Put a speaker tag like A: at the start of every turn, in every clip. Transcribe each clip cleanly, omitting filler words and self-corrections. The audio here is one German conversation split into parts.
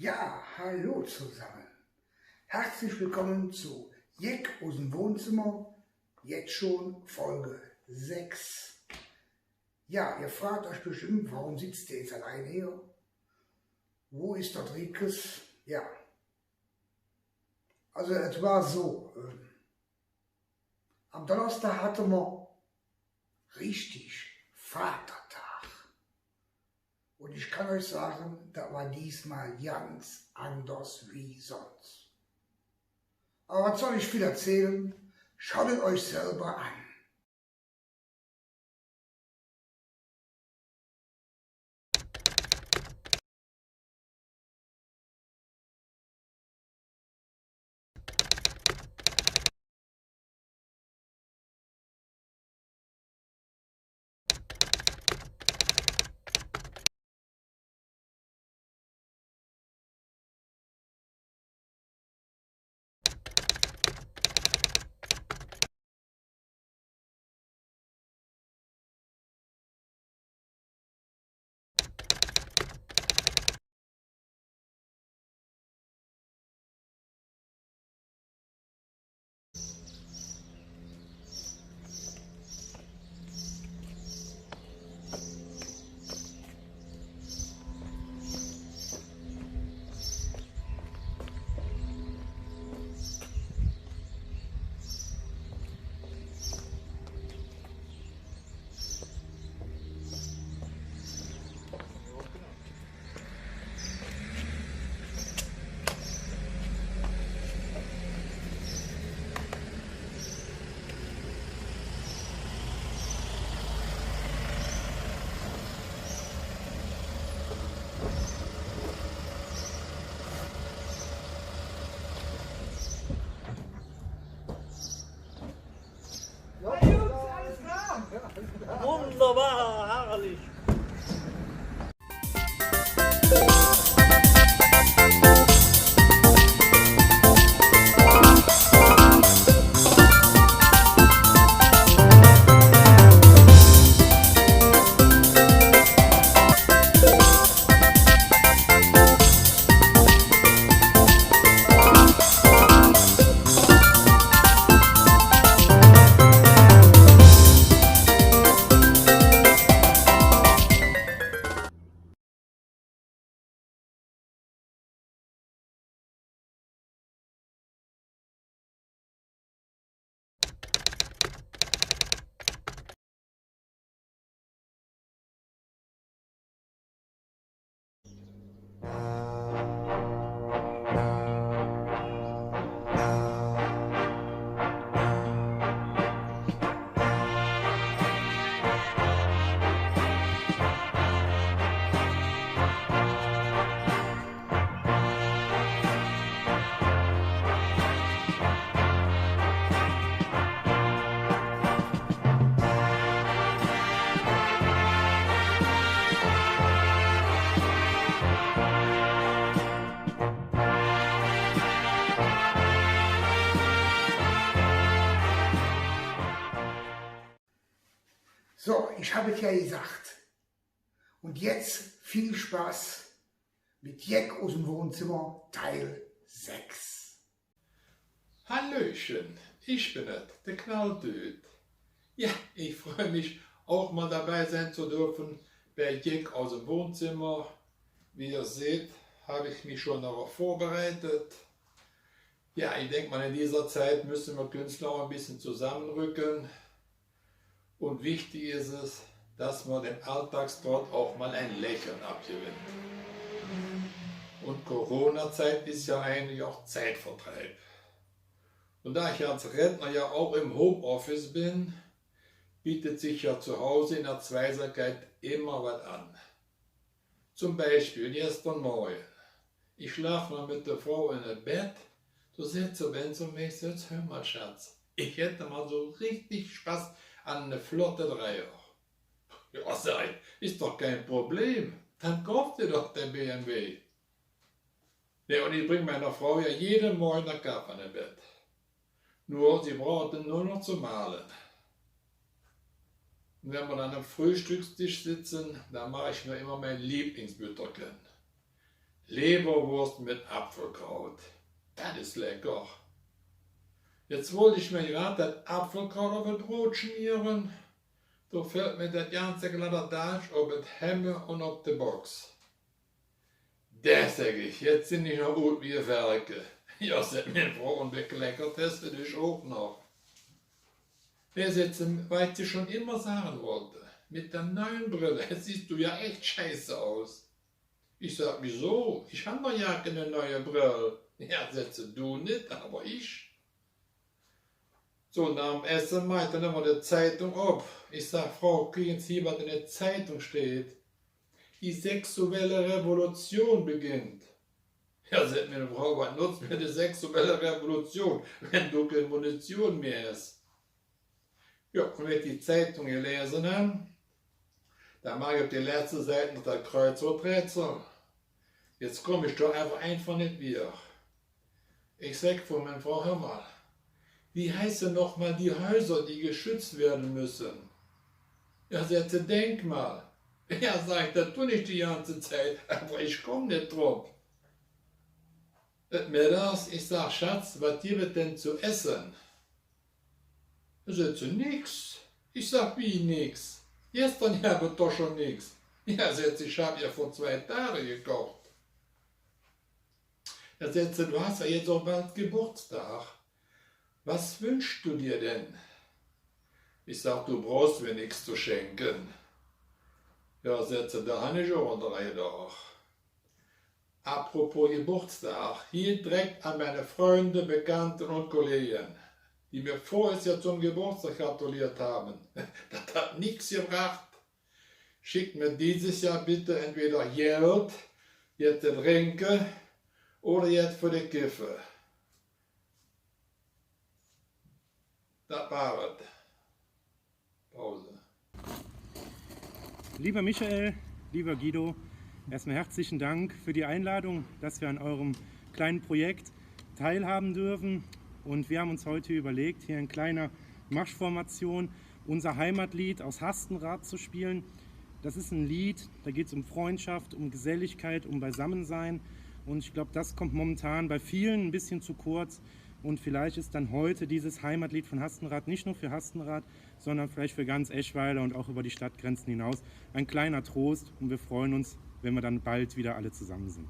A: Ja, hallo zusammen. Herzlich willkommen zu Jeck aus dem Wohnzimmer, jetzt schon Folge 6. Ja, ihr fragt euch bestimmt, warum sitzt ihr jetzt alleine hier? Wo ist der Riekes? Ja, also es war so, am Donnerstag hatten wir richtig Vatertag. Und ich kann euch sagen, das war diesmal ganz anders wie sonst. Aber was soll ich viel erzählen? Schaut es euch selber an.
B: Wunderbar, herrlich.
A: So, ich habe es ja gesagt. Und jetzt viel Spaß mit Jeck aus dem Wohnzimmer Teil 6.
C: Hallöchen, ich bin es, der Knalldöd. Ja, ich freue mich auch mal dabei sein zu dürfen bei Jeck aus dem Wohnzimmer. Wie ihr seht, habe ich mich schon darauf vorbereitet. Ja, ich denke mal, in dieser Zeit müssen wir Künstler auch ein bisschen zusammenrücken. Und wichtig ist es, dass man dem Alltagstrott auch mal ein Lächeln abgewinnt. Und Corona-Zeit ist ja eigentlich auch Zeitvertreib. Und da ich als Rentner ja auch im Homeoffice bin, bietet sich ja zu Hause in der Zweisamkeit immer was an. Zum Beispiel gestern Morgen. Ich schlafe mal mit der Frau in einem Bett. Du sitzt so, wenn du mich jetzt hör mal, Schatz. Ich hätte mal so richtig Spaß an eine flotte Dreier. Ja, sag ich, ist doch kein Problem. Dann kauft ihr doch den BMW. Ja, und ich bringe meiner Frau ja jeden Morgen einen Kaffee an Bett. Nur, sie braucht den nur noch zu malen. Und wenn wir dann am Frühstückstisch sitzen, dann mache ich mir immer mein Lieblingsbütterchen. Leberwurst mit Apfelkraut. Das ist lecker. Jetzt wollte ich mir gerade das Apfelkraut auf das Brot schmieren. Da fällt mir das ganze Kladderadatsch auf das Hemme und auf die Box. Das sag ich, jetzt sind ich noch gut wie Werke. Ja, seid mir froh und bekleckert, das will ich auch noch. Wer jetzt, weil ich schon immer sagen wollte, mit der neuen Brille siehst du ja echt scheiße aus. Ich sag, wieso? Ich habe noch ja keine neue Brille. Ja, setze du nicht, aber ich. So, nach dem Essen meinte dann immer die Zeitung ab. Ich sag, Frau, kriegen Sie, was in der Zeitung steht? Die sexuelle Revolution beginnt. Ja, sagt mir eine Frau, was nutzt mir die sexuelle Revolution, wenn du keine Munition mehr hast? Ja, und wenn ich die Zeitung gelesen habe, dann mache ich auf die letzte Seite noch das Kreuzworträtsel. Jetzt komme ich doch einfach nicht wieder. Ich sag von meiner Frau, hör mal, wie heißen nochmal die Häuser, die geschützt werden müssen? Ja, sagt sie, denk mal. Ja, sag ich, das tue ich die ganze Zeit, aber ich komme nicht drauf. Mir das, ich sag, Schatz, was gibt denn zu essen? Da sagt sie, nix. Ich sag, wie nix? Gestern habe ich doch schon nix. Ja, sagt sie, ich habe ja vor 2 Tagen gekocht. Da sagt sie, du hast ja jetzt auch bald Geburtstag. Was wünschst du dir denn? Ich sag, du brauchst mir nichts zu schenken. Ja, sagt sie, da habe ich auch 3 Tage. Apropos Geburtstag, hier direkt an meine Freunde, Bekannten und Kollegen, die mir vorher ja zum Geburtstag gratuliert haben. Das hat nichts gebracht. Schickt mir dieses Jahr bitte entweder Geld, jetzt zu trinken oder jetzt für die Kiffe. Das war es. Pause.
D: Lieber Michael, lieber Guido, erstmal herzlichen Dank für die Einladung, dass wir an eurem kleinen Projekt teilhaben dürfen. Und wir haben uns heute überlegt, hier in kleiner Marschformation unser Heimatlied aus Hastenrath zu spielen. Das ist ein Lied, da geht es um Freundschaft, um Geselligkeit, um Beisammensein. Und ich glaube, das kommt momentan bei vielen ein bisschen zu kurz. Und vielleicht ist dann heute dieses Heimatlied von Hastenrath nicht nur für Hastenrath, sondern vielleicht für ganz Eschweiler und auch über die Stadtgrenzen hinaus ein kleiner Trost. Und wir freuen uns, wenn wir dann bald wieder alle zusammen sind.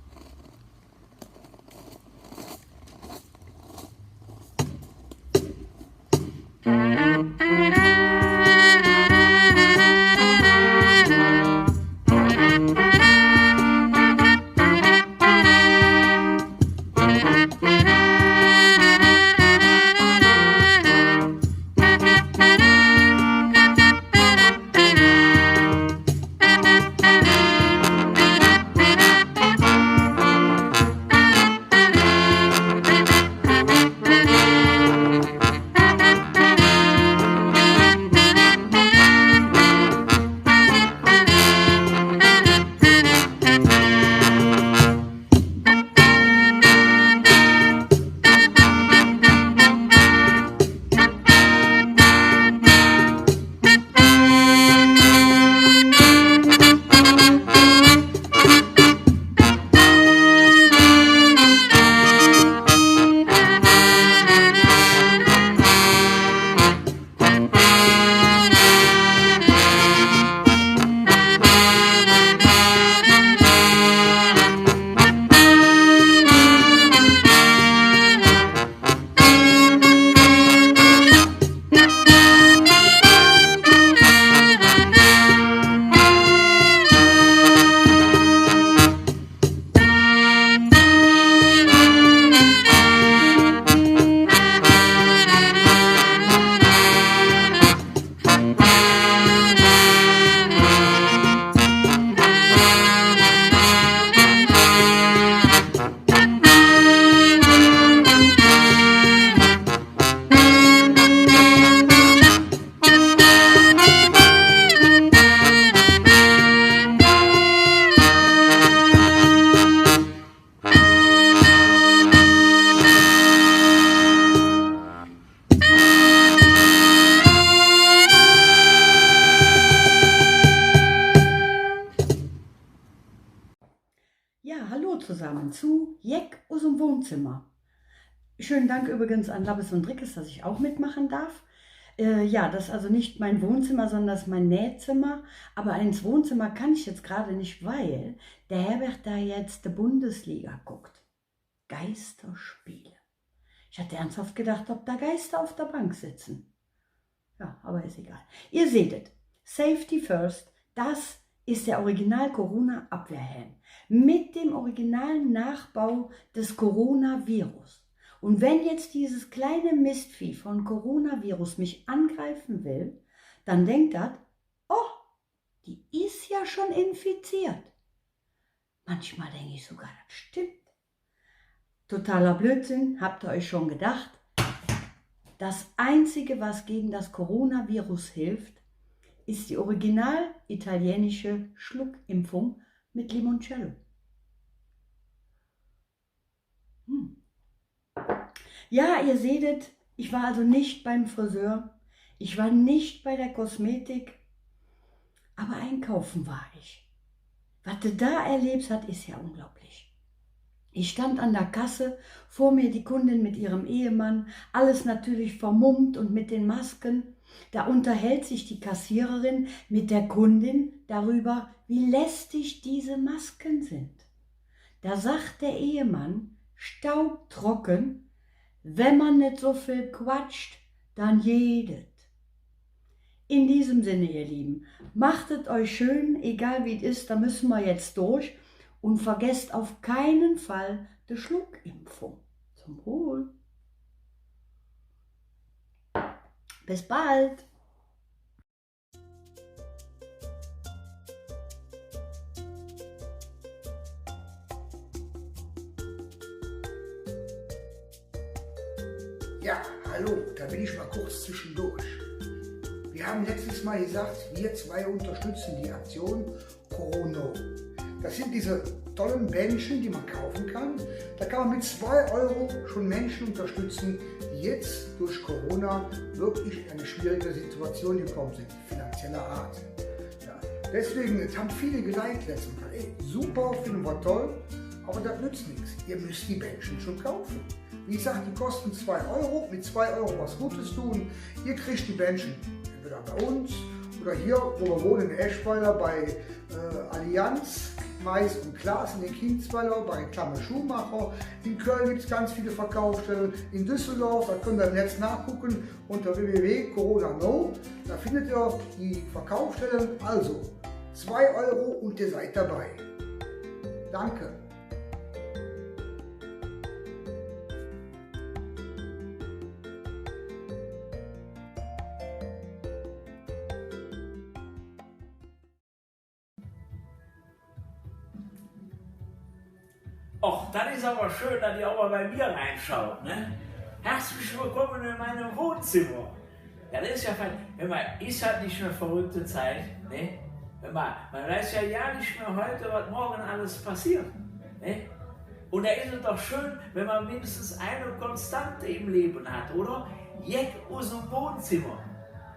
E: Hallo zusammen zu Jeck aus dem Wohnzimmer. Schönen Dank übrigens an Labbes und Drickes, dass ich auch mitmachen darf. Ja, das ist also nicht mein Wohnzimmer, sondern das ist mein Nähzimmer. Aber ins Wohnzimmer kann ich jetzt gerade nicht, weil der Herbert da jetzt die Bundesliga guckt. Geisterspiele. Ich hatte ernsthaft gedacht, ob da Geister auf der Bank sitzen. Ja, aber ist egal. Ihr seht es. Safety First, das ist der Original-Corona-Abwehrhelm mit dem originalen Nachbau des Coronavirus. Und wenn jetzt dieses kleine Mistvieh von Coronavirus mich angreifen will, dann denkt das, oh, die ist ja schon infiziert. Manchmal denke ich sogar, das stimmt. Totaler Blödsinn, habt ihr euch schon gedacht? Das Einzige, was gegen das Coronavirus hilft, ist die original italienische Schluckimpfung mit Limoncello. Ja, ihr seht es, ich war also nicht beim Friseur, ich war nicht bei der Kosmetik, aber einkaufen war ich. Was du da erlebt hast, ist ja unglaublich. Ich stand an der Kasse, vor mir die Kundin mit ihrem Ehemann, alles natürlich vermummt und mit den Masken. Da unterhält sich die Kassiererin mit der Kundin darüber, wie lästig diese Masken sind. Da sagt der Ehemann, staubtrocken, wenn man nicht so viel quatscht, dann jedet. In diesem Sinne, ihr Lieben, machtet euch schön, egal wie es ist, da müssen wir jetzt durch. Und vergesst auf keinen Fall die Schluckimpfung. Zum Wohl. Bis bald.
A: Ja, hallo, da bin ich mal kurz zwischendurch. Wir haben letztes Mal gesagt, wir zwei unterstützen die Aktion Corona. Das sind diese tollen Bändchen, die man kaufen kann. Da kann man mit 2 € schon Menschen unterstützen, die jetzt durch Corona wirklich in eine schwierige Situation gekommen sind, finanzieller Art. Ja, deswegen, es haben viele geliked letztes Mal. Ey, super, finden wir toll, aber das nützt nichts. Ihr müsst die Bändchen schon kaufen. Wie gesagt, die kosten 2 €, mit 2 € was Gutes tun. Ihr kriegt die Bändchen entweder bei uns oder hier, wo wir wohnen, in Eschweiler bei Allianz, Mais und Klaas in den Kinzweiler, bei Klamme Schuhmacher. In Köln gibt es ganz viele Verkaufsstellen. In Düsseldorf, da könnt ihr im Netz nachgucken unter www.coronano. Da findet ihr die Verkaufsstellen. Also 2 € und ihr seid dabei. Danke.
B: Och, das ist aber schön, dass ihr auch mal bei mir reinschaut, ne? Herzlich willkommen in meinem Wohnzimmer. Ja, das ist ja fein. Hör mal, ist halt nicht mehr verrückte Zeit, ne? Hör mal, man weiß ja nicht mehr heute, was morgen alles passiert, ne? Und da ist es doch schön, wenn man mindestens eine Konstante im Leben hat, oder? Jeck aus dem Wohnzimmer.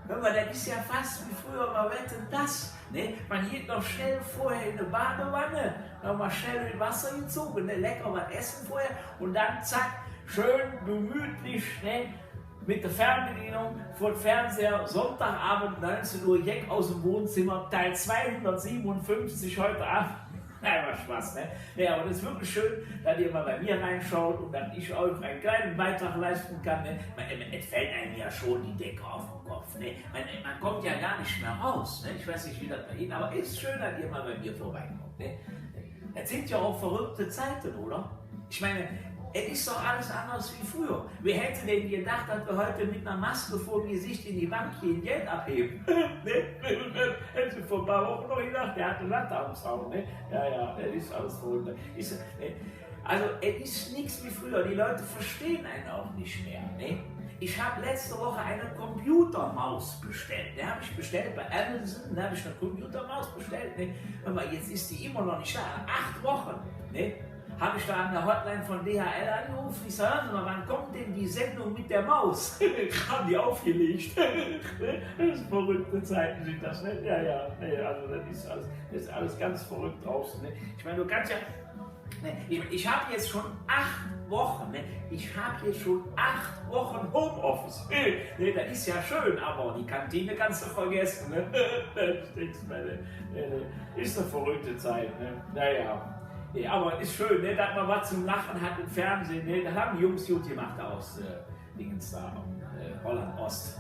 B: Hör mal, das ist ja fast wie früher mal Wetten, das. Ne? Man geht noch schnell vorher in eine Badewanne, noch mal schnell mit Wasser gezogen, ne? Lecker was essen vorher und dann zack, schön gemütlich, ne? Mit der Fernbedienung vor dem Fernseher, Sonntagabend 19 Uhr, Jeck aus dem Wohnzimmer, Teil 257 heute Abend. Nein, war Spaß, ne? Ja, aber das ist wirklich schön, dass ihr mal bei mir reinschaut und dass ich euch einen kleinen Beitrag leisten kann. Ne? Es fällt einem ja schon die Decke auf den Kopf. Ne? Man kommt ja gar nicht mehr raus. Ne? Ich weiß nicht, wie das bei Ihnen, aber es ist schön, dass ihr mal bei mir vorbeikommt. Ne? Es sind ja auch verrückte Zeiten, oder? Ich meine, es ist doch alles anders wie früher. Wer hätte denn gedacht, dass wir heute mit einer Maske vor dem Gesicht in die Bank gehen, Geld abheben? Hätte vor ein paar Wochen noch gedacht, der hatte Latte am Zaun. Ne? Ja, das ist alles verrückt. Also, es ist nichts wie früher. Die Leute verstehen einen auch nicht mehr. Ne? Ich habe letzte Woche eine Computermaus bestellt. Die habe ich bestellt bei Amazon. Da habe ich eine Computermaus bestellt. Ne? Aber jetzt ist die immer noch nicht da. 8 Wochen. Ne? Habe ich da an der Hotline von DHL angerufen. Ich sage, hören Sie mal, wann kommt denn die Sendung mit der Maus? Haben die aufgelegt. Das ist verrückte Zeiten sind das, ne? Ja, also das ist alles ganz verrückt draußen. Ne? Ich meine, du kannst ja Ich habe jetzt schon 8 Wochen, Homeoffice. Das ist ja schön, aber die Kantine kannst du vergessen. Ist eine verrückte Zeit. Naja. Aber ist schön, dass man was zum Lachen hat im Fernsehen. Das haben die Jungs gut gemacht aus Dingens da, Holland Ost.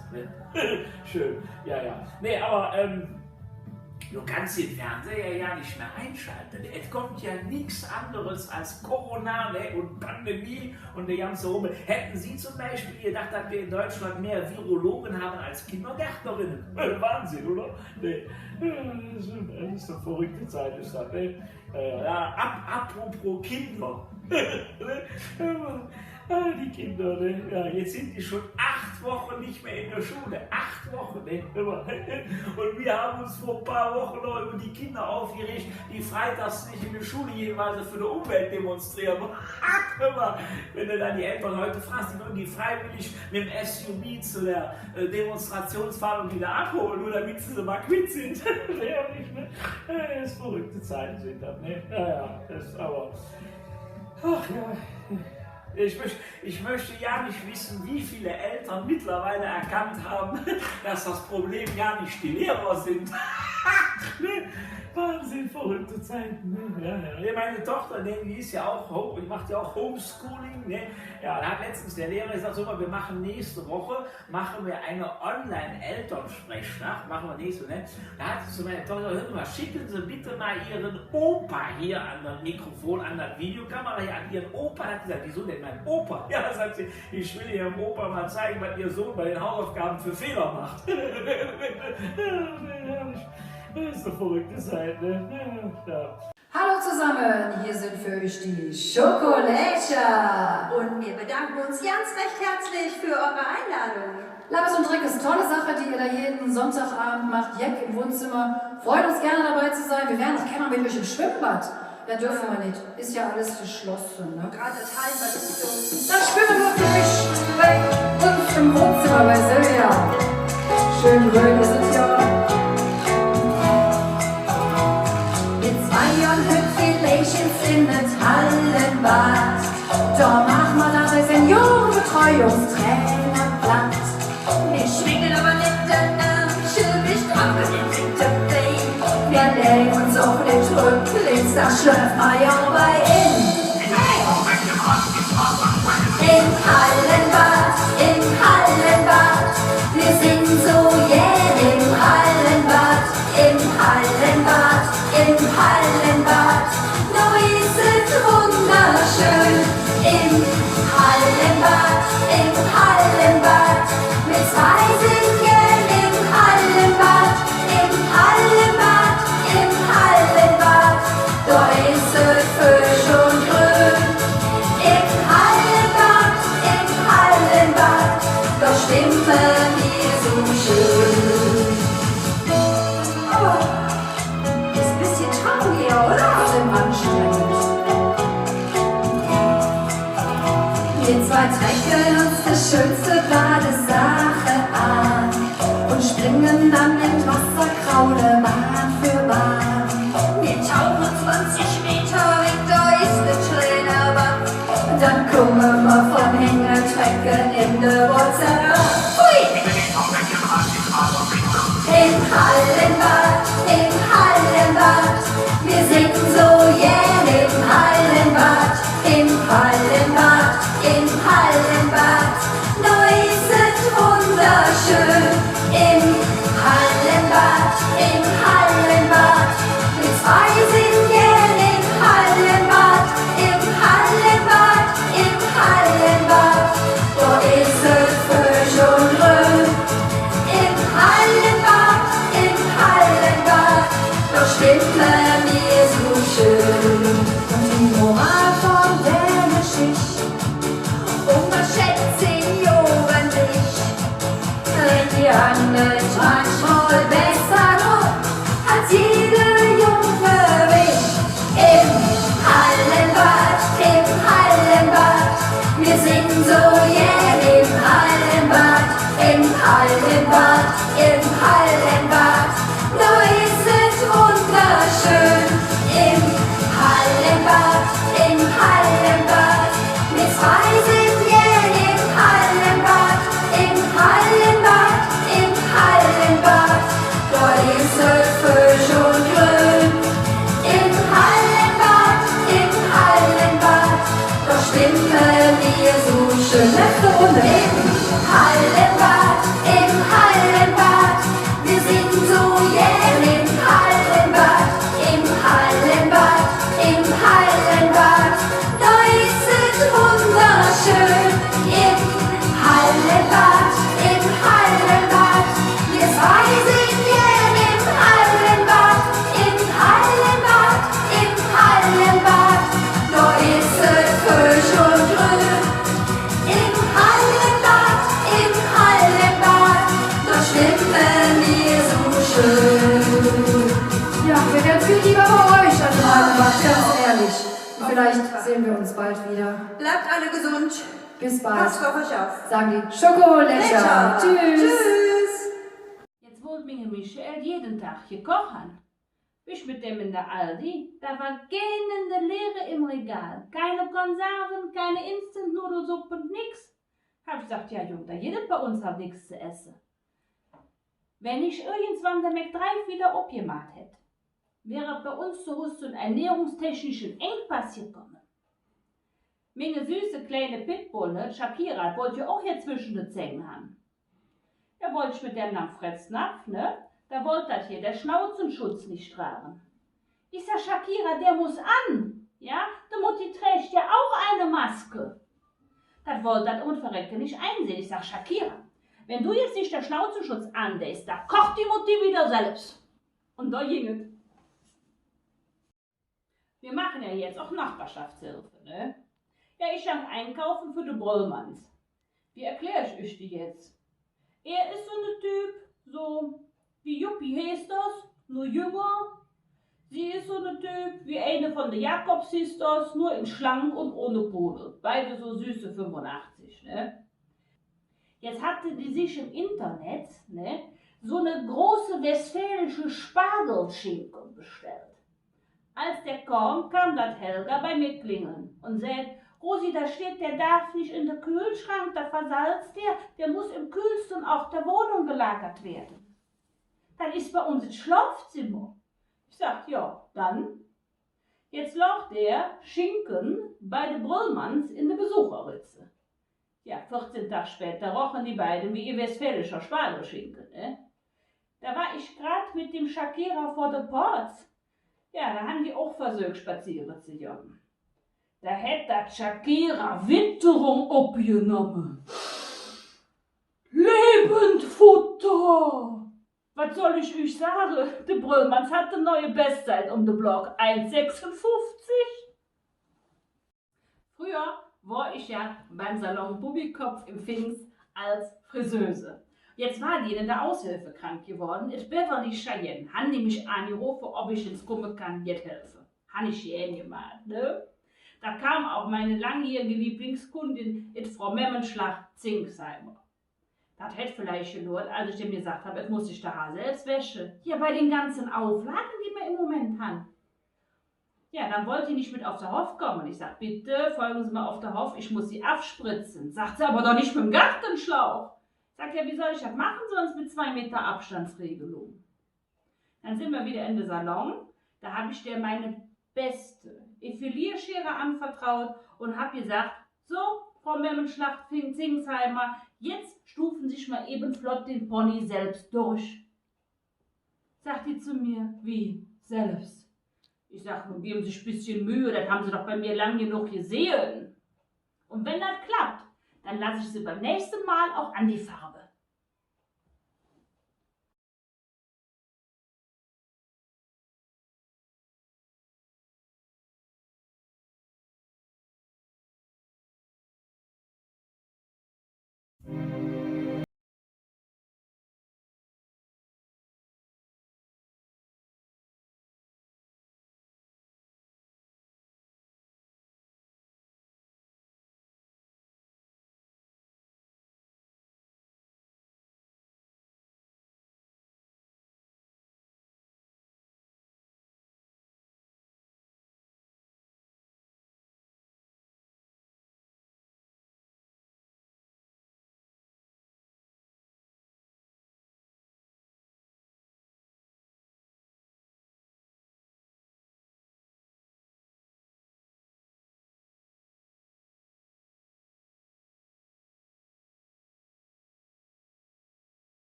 B: Schön, ja. Aber du kannst den Fernseher ja nicht mehr einschalten. Es kommt ja nichts anderes als Corona und Pandemie und der ganze Rummel. Hätten Sie zum Beispiel gedacht, dass wir in Deutschland mehr Virologen haben als Kindergärtnerinnen? Wahnsinn, oder? Das ist eine verrückte Zeit, ist das. Apropos Kinder. Die Kinder, ja, jetzt sind die schon 8 Wochen nicht mehr in der Schule. 8 Wochen, Und wir haben uns vor ein paar Wochen noch über die Kinder aufgeregt, die freitags nicht in die Schule gehen, weil sie für die Umwelt demonstrieren. Wenn du dann die Eltern heute fragst, die würden die freiwillig mit dem SUV zu der Demonstrationsfahrt und wieder abholen, nur damit sie mal quitt sind. Das ist verrückte Zeiten sind das, Ja, das ist aber... Ach ja... Ich möchte ja nicht wissen, wie viele Eltern mittlerweile erkannt haben, dass das Problem ja nicht die Lehrer sind. Wahnsinn, verrückte Zeiten. Ja. Meine Tochter, die ist ja auch, die macht ja auch Homeschooling. Ja, da hat letztens der Lehrer gesagt, so, wir machen nächste Woche eine Online-Elternsprechnacht. Machen wir nächste Woche. Da hat sie zu meiner Tochter gesagt, schicken Sie bitte mal Ihren Opa hier an das Mikrofon, an das Videokamera, hier an Ihren Opa. Hat gesagt, wieso denn mein Opa? Ja, sagt sie, ich will Ihrem Opa mal zeigen, was Ihr Sohn bei den Hausaufgaben für Fehler macht. Das ist eine verrückte Zeit, Ja.
F: Hallo zusammen, hier sind für euch die Schokolätscher.
G: Und wir bedanken uns ganz recht herzlich für eure Einladung.
F: Labes und Trick ist eine tolle Sache, die ihr da jeden Sonntagabend macht. Jeck im Wohnzimmer. Freut uns gerne dabei zu sein. Wir wären auch gerne mit euch im Schwimmbad. Ja, dürfen wir nicht. Ist ja alles geschlossen, ne?
G: Gerade das Hallenbad ist so.
F: Das schwimmen wir für euch bei uns im Wohnzimmer bei Silja. Schön grün, wir sind ja.
G: In das Hallenbad, da machen wir nach der Seniorenbetreuungstrainer platt. Wir schwingen aber nicht den Arsch, wir strampeln den Tipping. Wir legen uns auf den Rücklitz, da schlürfen wir ja bei Im Hallenbad, wir sind so im Hallenbad, Nur ist es wunderschön im Hallenbad, mit 2 Singen im Hallenbad, da ist es frisch und grün. Im Hallenbad, da schwimmen wir so schön. Aber ist ein bisschen trauriger, oder?
F: Anstrengend.
G: Wir 2 trecken uns das schönste Badesache an und springen dann ins Wasser, kraulen Bahn für Bahn. Wir tauchen 20 Meter weg, da ist ein schöner Bach. Dann kommen wir von Hängetrecken in der Wasser. Hui! Im Hallenbad, wir singen so im Hallenbad, nur ist es wunderschön. Im Hallenbad,
F: viel lieber bei euch als im Hallenbad, ganz ehrlich. Und vielleicht sehen wir uns bald wieder.
H: Bleibt alle gesund.
F: Bis bald.
H: Passt auf euch auf.
F: Sagen die Schokolächer. Tschüss.
H: Tschüss.
I: Jetzt wollte mir Michael jeden Tag gekochen. Ich mit dem in der Aldi, da war gähnende Leere im Regal. Keine Konserven, keine Instant-Nudelsuppe, nix. Hab ich gesagt, ja Junge, da jedes bei uns halt nichts zu essen. Wenn ich irgendwann der McDrive wieder abgemacht hätte, wäre bei uns zu Hause so ein ernährungstechnischen Engpass gekommen. Meine süße kleine Pitbull, Shakira, wollte ja auch hier zwischen den Zähnen haben. Da wollte ich mit dem am Fretznapf, ne? Da wollte das hier der Schnauzenschutz nicht tragen. Ich sag, Shakira, der muss an. Ja, die Mutti trägt ja auch eine Maske. Das wollte das Unverreckte nicht einsehen. Ich sag, Shakira, wenn du jetzt nicht der Schnauzenschutz anlässt, da kocht die Mutti wieder selbst. Und da ging es. Wir machen ja jetzt auch Nachbarschaftshilfe, ne? Ja, ich gang einkaufen für die Brollmanns. Wie erkläre ich euch die jetzt? Er ist so ein Typ, so wie Juppie heißt das, nur jünger. Sie ist so ein Typ wie eine von den Jakobs-Sisters, nur in schlank und ohne Pudel. Beide so süße 85, ne? Jetzt hatte die sich im Internet, ne, so eine große westfälische Spargelschinken bestellt. Als der kam das Helga bei mir klingeln und sagt, Rosi, da steht, der darf nicht in den Kühlschrank, da versalzt der muss im kühlsten Ort der Wohnung gelagert werden. Dann ist bei uns das Schlafzimmer. Ich sag, ja, dann. Jetzt lag der Schinken bei den Brüllmanns in der Besucherritze. Ja, 14 Tage später rochen die beiden wie ihr westfälischer Spargelschinken, ne? Da war ich grad mit dem Shakira vor der Ports. Ja, da haben die auch versucht, spazieren zu gehen. Da hätte das Shakira Witterung abgenommen. Lebendfutter! Was soll ich euch sagen? Der Brüllmanns hat eine neue Bestzeit um den Block, 1,56. Früher war ich ja beim Salon Bubikopf im Pfingst als Friseuse. Jetzt war die in der Aushilfe krank geworden. Ich Beverly Cheyenne. Han die mich angerufen, ob ich ins Kummer kann, jetzt helfen. Han ich hier gemacht, ne? Da kam auch meine langjährige Lieblingskundin, Frau Memmenschlag Zinkheimer. Das hätte vielleicht genutzt, als ich dem gesagt habe, es muss ich da selbst wäschen. Hier bei den ganzen Auflagen, die wir im Moment haben. Ja, dann wollte sie nicht mit auf den Hof kommen. Ich sag, bitte folgen Sie mal auf den Hof, ich muss Sie abspritzen. Sagt sie, aber doch nicht mit dem Gartenschlauch. Sag ja, wie soll ich das machen, sonst mit 2 Meter Abstandsregelung. Dann sind wir wieder in den Salon. Da habe ich dir meine beste Effilierschere anvertraut und habe gesagt, so, Frau Memmenschlacht-Zinkheimer, jetzt stufen Sie sich mal eben flott den Pony selbst durch. Sagt die zu mir, wie, selbst? Ich sag, nun geben Sie sich ein bisschen Mühe, das haben Sie doch bei mir lang genug gesehen. Und wenn das klappt, dann lasse ich Sie beim nächsten Mal auch an die Farbe.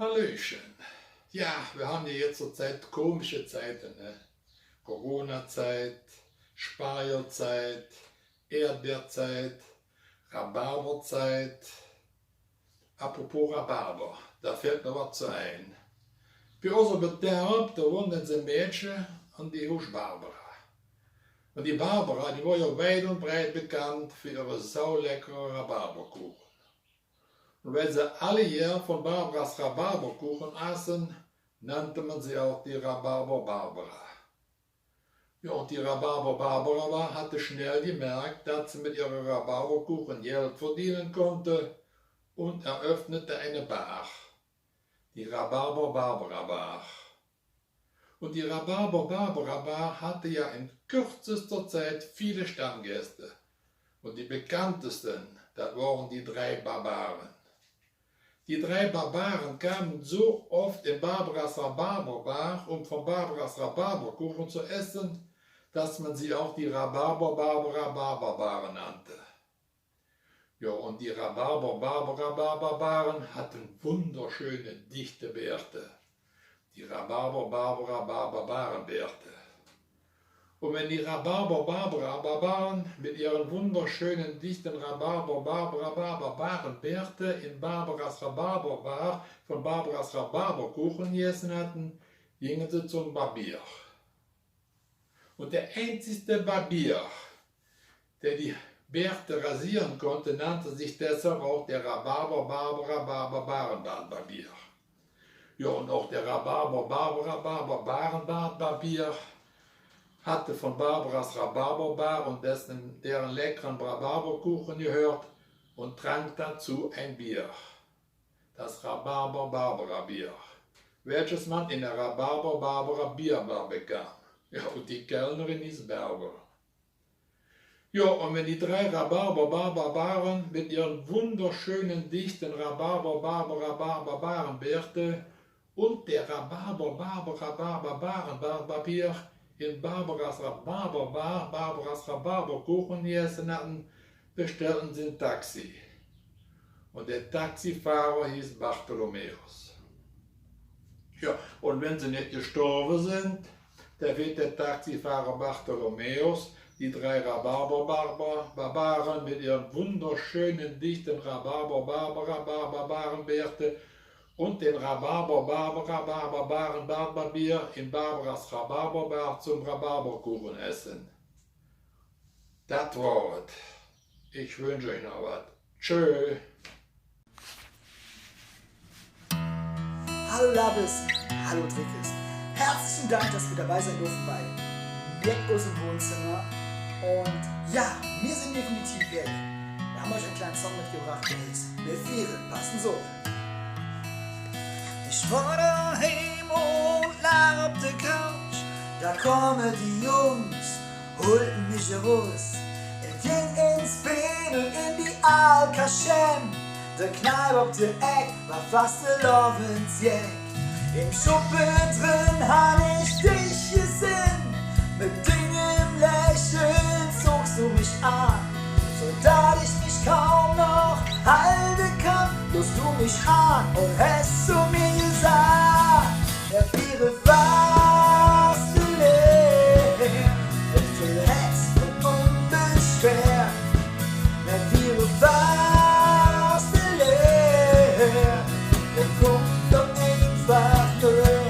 C: Hallöchen. Ja, wir haben ja jetzt zurzeit komische Zeiten, ne? Corona-Zeit, Spargelzeit, Erdbeerzeit, Rhabarberzeit. Apropos Rhabarber, da fällt mir was zu ein. Bei unserem Betrieb, da wohnt ein Mädchen und die heißt Barbara. Und die Barbara, die war ja weit und breit bekannt für ihre sauleckere Rhabarberkuchen. Und weil sie alle Jahre von Barbaras Rhabarberkuchen aßen, nannte man sie auch die Rhabarber Barbara. Ja, und die Rhabarber Barbara hatte schnell gemerkt, dass sie mit ihren Rhabarberkuchen Geld verdienen konnte und eröffnete eine Bar, die Rhabarber Barbara Bar. Und die Rhabarber Barbara Bar hatte ja in kürzester Zeit viele Stammgäste. Und die bekanntesten, das waren die 3 Barbaren. Die 3 Barbaren kamen so oft in Barbaras Rhabarberbar, um von Barbaras Rhabarberkuchen zu essen, dass man sie auch die Rhabarber Barbara Barbaren nannte. Ja, und die Rhabarber Barbara Barbaren hatten wunderschöne, dichte Bärte. Die Rhabarber Barbara Barbarenbärte. Und wenn die Rhabarber Barbara Barbaren mit ihren wunderschönen, dichten Rhabarber Barbara Barbarenbärte in Barbaras Rhabarberbar von Barbaras Rhabarberkuchen gegessen hatten, gingen sie zum Barbier. Und der einzige Barbier, der die Bärte rasieren konnte, nannte sich deshalb auch der Rhabarber Barbara Barbarenbartbarbier. Ja, und auch der Rhabarber Barbara Barbarenbartbarbier hatte von Barbaras Rhabarberbar und deren leckeren Rhabarberkuchen gehört und trank dazu ein Bier, das Rhabarber Barbara Bier, welches man in der Rhabarber Barbara Bierbar bekam. Ja, und die Kellnerin ist Berber. Ja, und wenn die 3 Rhabarber Barbaren mit ihren wunderschönen, dichten Rhabarber Barbara Barbarenbärte und der Rhabarber Barbara Barbarenbartbarbier in Barbaras Rhabarberbar Barbaras Rhabarberkuchen gegessen hatten, bestellten sie ein Taxi. Und der Taxifahrer hieß Bartholomäus. Ja, und wenn sie nicht gestorben sind, da wird der Taxifahrer Bartholomäus die 3 Rhabarber Barbaren mit ihren wunderschönen, dichten Rhabarber Barbarenbärte und den Rhabarber Barbara Barbarenbartbarbier in Barbaras Rhabarberbar zum Rhabarberkuchen essen. Das war's. Ich wünsche euch noch was. Tschö.
J: Hallo Labis, hallo Trickes. Herzlichen Dank, dass wir dabei sein durften bei Jack aus dem Wohnzimmer. Und ja, wir sind definitiv weg. Wir haben euch einen kleinen Song mitgebracht, der heißt Wir Vieren passen so. Ich war daheim und lag auf der Couch. Da kommen die Jungs, holten mich raus. Ich ging ins Fädel in die Alkaschem. Der Kneipe auf der Eck war fast der Lovensjack. Im Schuppen drin hab ich dich gesehen. Mit dingem Lächeln zogst du mich an. So dass ich mich kaum noch halten kann, lust du mich an und hast zu mir gesagt, der Biere fast leer, und verletzt und unbeschwert, der Biere fast leer, und kommt doch einfach nur.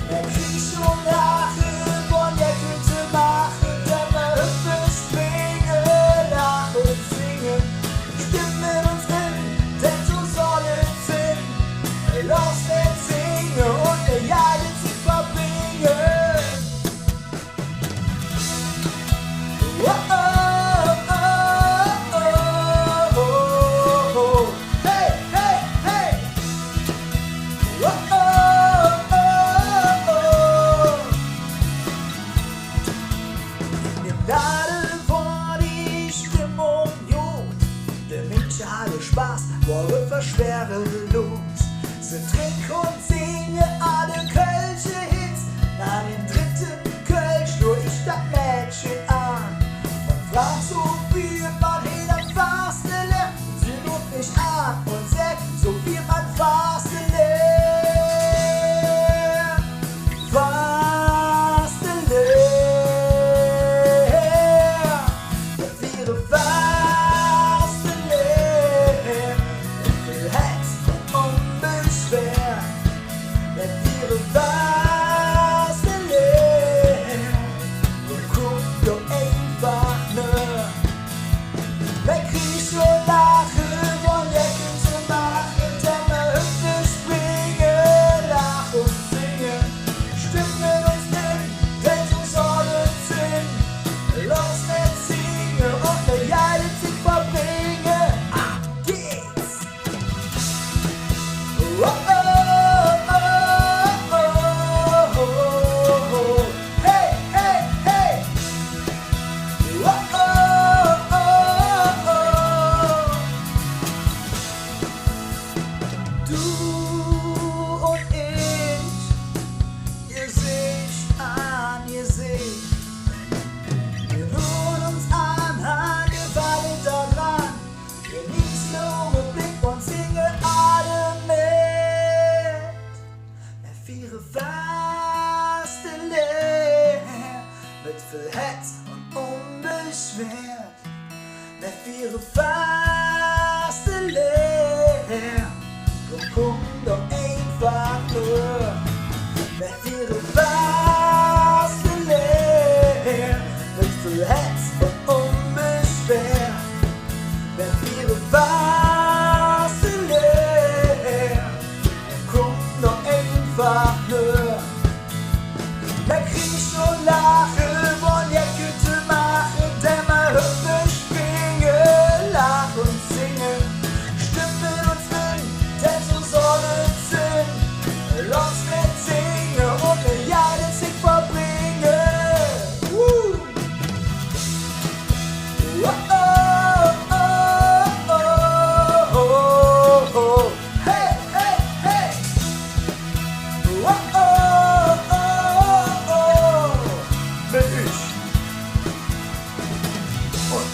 J: Der Krieg und Lachen von der Güte machen, der Hüpfe springen, lachen und singen, stimmen uns hin, denn so soll es hin. Los, wir singen und wir jagen zu verbringen. Oh, oh, oh, oh, oh. Hey, hey, hey. Oh, oh, oh, oh. In dem Laden war die Stimmung gut. Der Menschen hatte Spaß, war schwerelos. Sie trinken und singen alle Kölsche Hits. Nach dem 3. Kölsch nur ich das Mädchen an und frag so wie man jeder fast lernt. Sie ruft mich an und sagt, so wie man fast lernt. wenn ihre Vase leer, kommt noch einfach nur. Da krieg ich nur Lachen, wollen Jäckete machen, denn man hört mich springen, lachen und singen. Stimmen uns will, denn so soll es sein. Lass mir singen und mir ja den Sieg verbringen. Oh, oh, oh, oh, oh, oh. Hey, hey, hey. Oh, oh, oh, oh. Bin ich. Und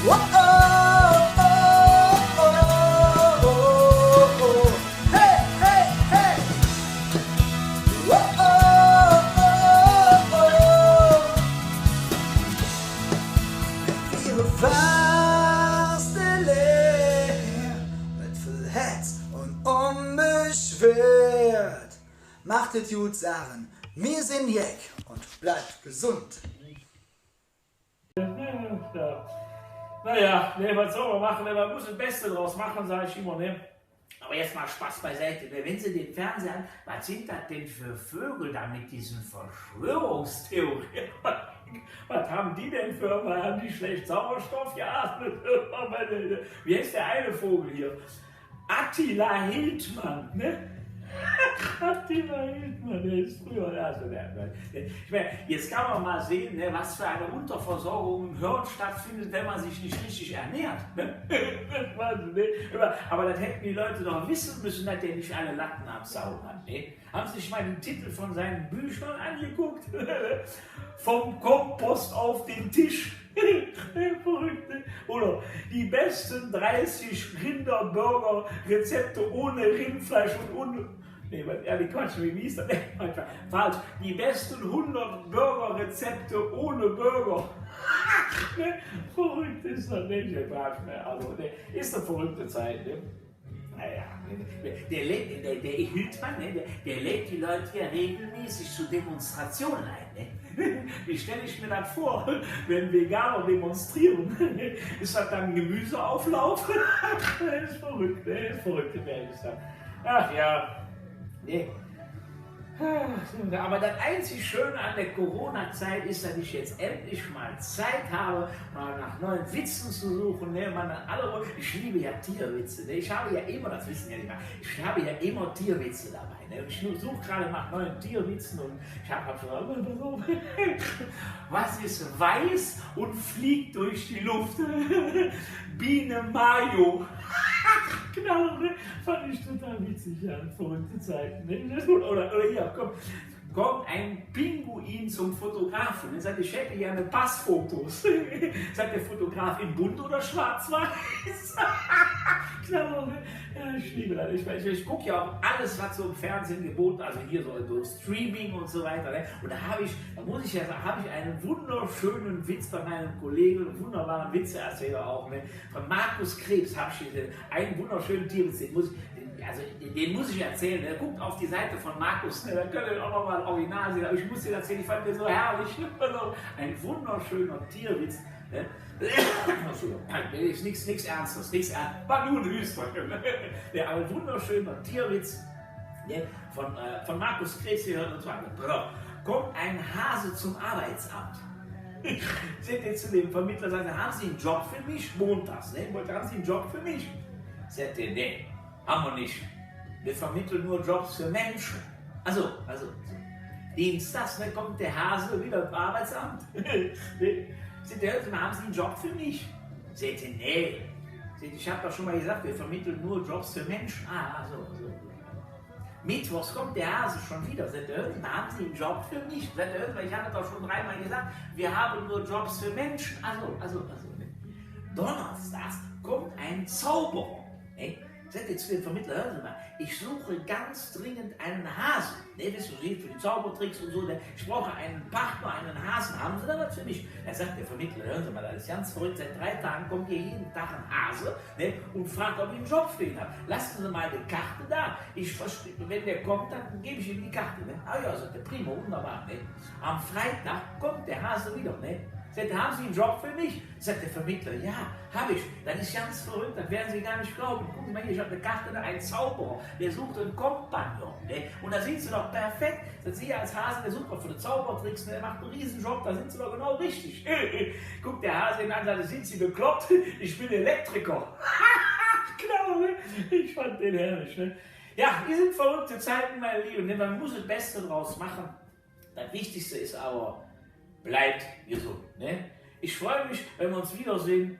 J: oh, oh, oh, oh, oh, oh. Hey, hey, hey. Oh, oh, oh, oh. Ihre Faste leer, mit viel Herz und unbeschwert. Macht es gut, Sachen, wir sind Jack und bleibt gesund.
B: Naja, ne, was soll man machen? Man muss das Beste draus machen, sage ich immer. Ne? Aber jetzt mal Spaß beiseite. Wenn Sie den Fernseher an, was sind das denn für Vögel da mit diesen Verschwörungstheorien? Was haben die denn für mal? Haben die schlecht Sauerstoff geatmet? Wie heißt der eine Vogel hier? Attila Hildmann, ne? Attila Hildmann, der ist früher. Also ich meine, jetzt kann man mal sehen, ne, was für eine Unterversorgung im Hirn stattfindet, wenn man sich nicht richtig ernährt. Ne? Aber das hätten die Leute doch wissen müssen, dass der nicht alle Latten am Zaun hat. Ne? Haben Sie sich mal den Titel von seinen Büchern angeguckt? Vom Kompost auf den Tisch. Oder die besten 30 Rinderburger-Rezepte ohne Rindfleisch und ohne... Nee, ehrlich Quatsch, wie hieß das? Falsch. Die besten 100 Burger-Rezepte ohne Burger. Verrückt ist das nicht, also, ist eine verrückte Zeit. Ne? Naja, der Hildmann, ne? der lädt die Leute hier regelmäßig zu Demonstrationen ein. Ne? Wie stelle ich mir das vor, wenn Veganer demonstrieren? Ist das dann Gemüseauflauf? Das ist verrückt, ne? Das ist verrückt, ach ja. Nee. Aber das einzig Schöne an der Corona-Zeit ist, dass ich jetzt endlich mal Zeit habe, mal nach neuen Witzen zu suchen. Ne? Ich liebe ja Tierwitze. Ne? Ich habe ja immer, das wissen ja nicht mehr, ich habe ja immer Tierwitze dabei. Ne? Ich suche gerade nach neuen Tierwitzen und ich habe schon was ist weiß und fliegt durch die Luft? Biene Mayo. Genau, ne? Fand ich total witzig, ja, verrückte Zeiten. Ne? Oder hier, kommt ein Pinguin zum Fotografen. Er sagt, ich hätte gerne Passfotos. Sagt der Fotograf in bunt oder schwarz-weiß? Genau, ne? Ja, ich liebe das. Ich gucke ja auch alles, was so im Fernsehen geboten, also hier so Streaming und so weiter. Ne? Und da habe ich einen wunderschönen Witz bei meinem Kollegen, einen wunderbaren Witzeerzähler auch. Ne? Von Markus Krebs habe ich einen wunderschönen Tierwitz, den muss ich erzählen. Ne? Guckt auf die Seite von Markus, ne? Dann könnt ihr auch nochmal ein Original sehen. Aber ich muss dir erzählen, ich fand den so herrlich. Ein wunderschöner Tierwitz. Ne? Ist nichts Ernstes, war nur ein Hüster. Ja, aber ein wunderschöner Tierwitz, ne? Von Markus Krebs hier und so weiter. Kommt ein Hase zum Arbeitsamt. Sind jetzt zu dem Vermittler, sagen, haben Sie einen Job für mich? Montags, ne? Haben Sie einen Job für mich? Sagt er, nee, haben wir nicht. Wir vermitteln nur Jobs für Menschen. Also. Dienstags, ne, kommt der Hase wieder zum Arbeitsamt. Sind der Hälfte, haben Sie einen Job für mich? Sagt er, nee. Ich habe doch schon mal gesagt, wir vermitteln nur Jobs für Menschen. So. Mittwochs kommt der Hase schon wieder. Sagt der Hälfte, haben Sie einen Job für mich? Sagt der Hälfte, ich habe doch schon 3-mal gesagt, wir haben nur Jobs für Menschen. Also. Donnerstags kommt ein Zauberer. Sagt ihr zu dem Vermittler, hören Sie mal, ich suche ganz dringend einen Hasen. Ne, wissen Sie, für die Zaubertricks und so, ne? Ich brauche einen Partner, einen Hasen. Haben Sie da was für mich? Da sagt der Vermittler, hören Sie mal, das ist ganz verrückt, seit 3 Tagen kommt hier jeden Tag ein Hase, ne? Und fragt, ob ich einen Job für ihn habe. Lassen Sie mal die Karte da. Wenn der kommt, dann gebe ich ihm die Karte. Ne? Ja, sagt der, prima, wunderbar. Ne? Am Freitag kommt der Hase wieder. Ne? Sagt, haben Sie einen Job für mich? Sagt der Vermittler, ja, habe ich. Das ist ganz verrückt, das werden Sie gar nicht glauben. Gucken Sie mal hier, ich habe eine Karte, einen Zauberer, der sucht einen Kompagnon. Ne? Und da sind Sie doch perfekt. Sagt Sie als Hase, der sucht doch für den Zaubertricks, ne? Der macht einen Riesenjob, da sind Sie doch genau richtig. Guckt der Hase ihn an, sagt, sind Sie bekloppt? Ich bin Elektriker. Genau, ne? Ich fand den herrlich. Ne? Ja, die sind verrückte Zeiten, meine Lieben. Ne? Man muss das Beste draus machen. Das Wichtigste ist aber, bleibt gesund. Ne? Ich freue mich, wenn wir uns wiedersehen.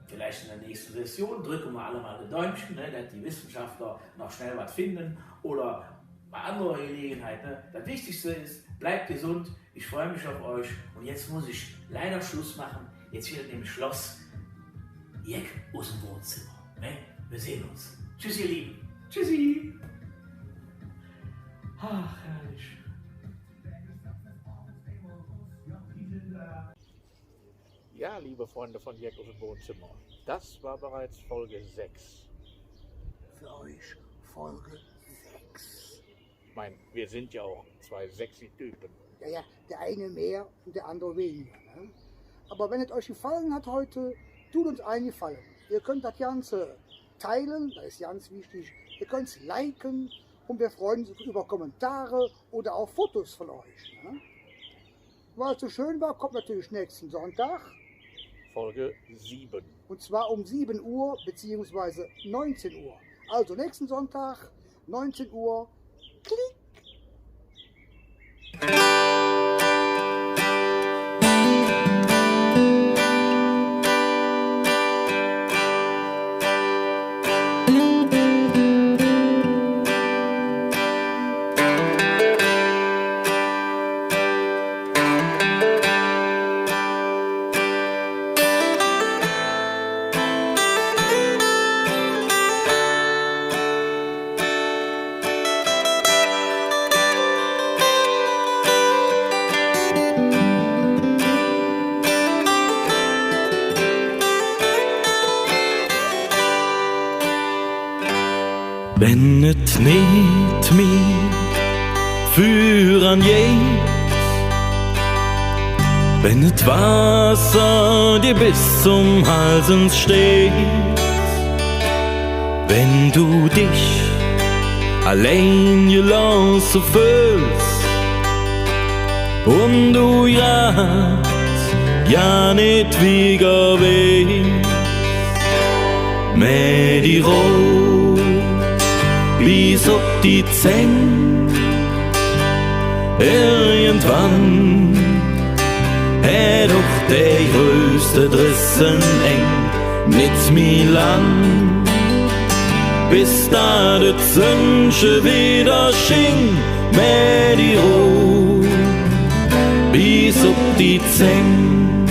B: Vielleicht in der nächsten Session. Drücken wir alle mal ein Däumchen, ne? Dass die Wissenschaftler noch schnell was finden. Oder bei anderer Gelegenheit. Ne? Das Wichtigste ist, bleibt gesund. Ich freue mich auf euch. Und jetzt muss ich leider Schluss machen. Jetzt wird im Schloss Jeck aus dem Wohnzimmer. Ne? Wir sehen uns. Tschüss, ihr Lieben. Tschüssi. Ach, herrlich.
K: Ja, liebe Freunde von Jeck aus dem Wohnzimmer, das war bereits Folge 6.
A: Für euch Folge 6.
K: Ich meine, wir sind ja auch zwei sexy Typen.
A: Ja, der eine mehr und der andere weniger. Ne? Aber wenn es euch gefallen hat heute, tut uns einen Gefallen. Ihr könnt das Ganze teilen, das ist ganz wichtig. Ihr könnt es liken und wir freuen uns über Kommentare oder auch Fotos von euch. Ne? Weil es so schön war, kommt natürlich nächsten Sonntag.
K: Folge 7.
A: Und zwar um 7 Uhr bzw. 19 Uhr. Also nächsten Sonntag, 19 Uhr. Klick!
L: Wenn et nicht mehr für an je, wenn et Wasser dir bis zum Halsen steht, wenn du dich allein gelassen fühlst und du ja nicht wieder weißt, mit die Rot bis auf die Zähne. Irgendwann doch der größte Drissen eng, nicht mehr lang, bis da de Zünsche wieder schien, mit die Rot bis auf die Zähne.